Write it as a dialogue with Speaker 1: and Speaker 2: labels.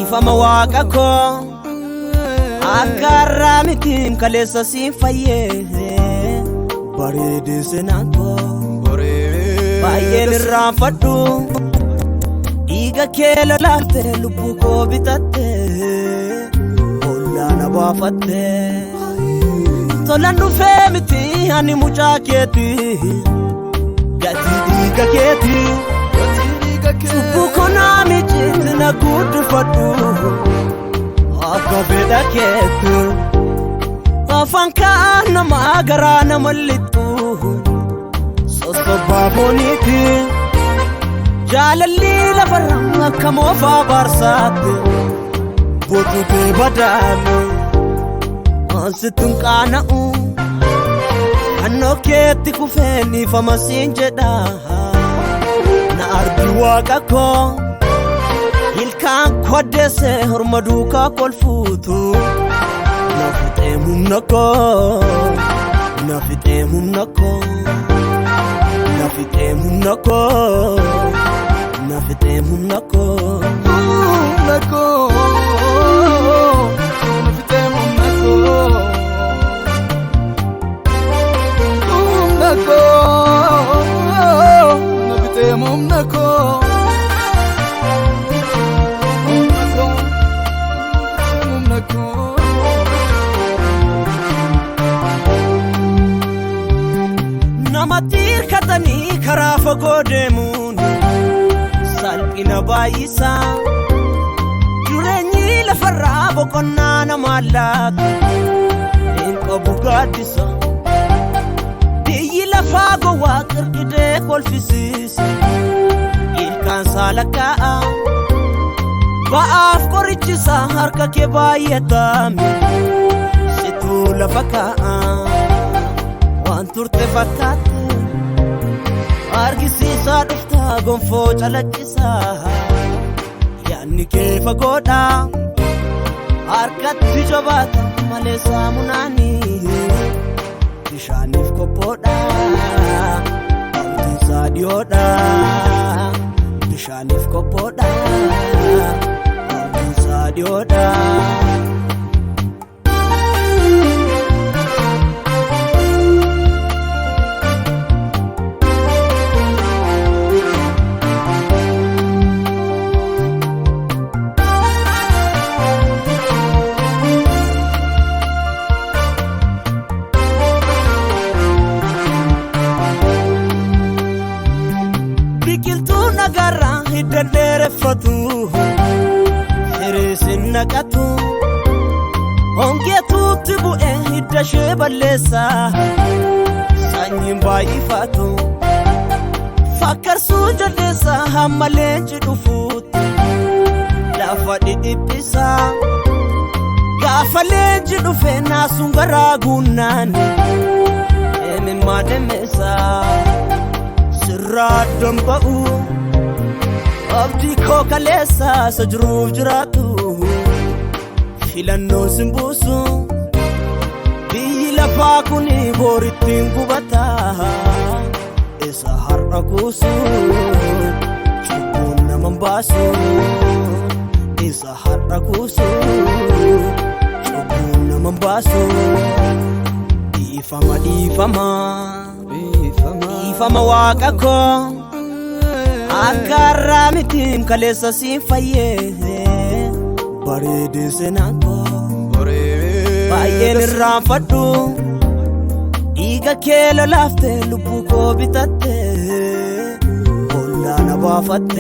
Speaker 1: Ifama waaqa koo akarra mitiin kaleessa siin fayyee bareedee seenaan koo baay'een irraanfadhu dhiiga kee lolaaftee lubbuu koo bitattee ollaana baafattee tolan dhufee miti ani mucaa keeti gatii dhiiga keeti lubbuu koo naa mijiitti na guddifadhu akka fedha keetti afaan kaan namaa garaa nama lixxu sosobaa booniiti jaalalli lafarraa akka moofaa baarsaatti boodutee badaalu ansittin qaana'u annoo keetti kufeen ifama siin jedha na argi waaqa koo ilkaan koddeesse horma duukaa kolfuutu na fixee humna koo na fixee humna koo na fixee humna koo na fixee humna koo humna koo na fixee humna koo humna koo na fixee humna koo namatir katani karaa fagoo deemuun salphina baay'isaa jireenyi lafarraa boqonnaa namaa laatu hin qabu gaaddisa biyyi lafaa gowwaa qirqidee kolfisiisa ilkaan saalakkaa'a ba'aaf qorichisa harka kee baay'ataami situu lafa kaa'a waan turte fakkaate argisiisaa dhuftaa gonfoo calaqqisaa yaanni kee fagoodha harkatti jabaata malee saamunaanii bishaaniif qophoodha abdiisaa dhiyoodha bishaaniif qophoodha abdiisaa dhiyoodha biqiltuu nagarraa hidda dheereffatu hiriisin naqatu hongeetuutti bu'e hidda ishee balleessa sanyiin baay'ifatu fakkarsuu jaldeessa hamma leenci dhufuutti lafa dhidhiphisa gaafa leenci dhufe naasuun garaa guunnaani eenyummaa deemesa sirraa damba'u abdii koo kaleessa isa jiruuf jiraatu filannoo sin buusu biyyi lafaa kuni boorittiin gubata isa har'a kuusu cubbuun naman baasu isa har'a kuusu cubbuun naman baasu dhiifama dhiifama ifama waaqa koo akarra mitiin kaleessa siin fayyee bareedee seenaan koo baay'een irraanfadhu dhiiga kee lolaaftee lubbuu koo bitattee ollaana baafatte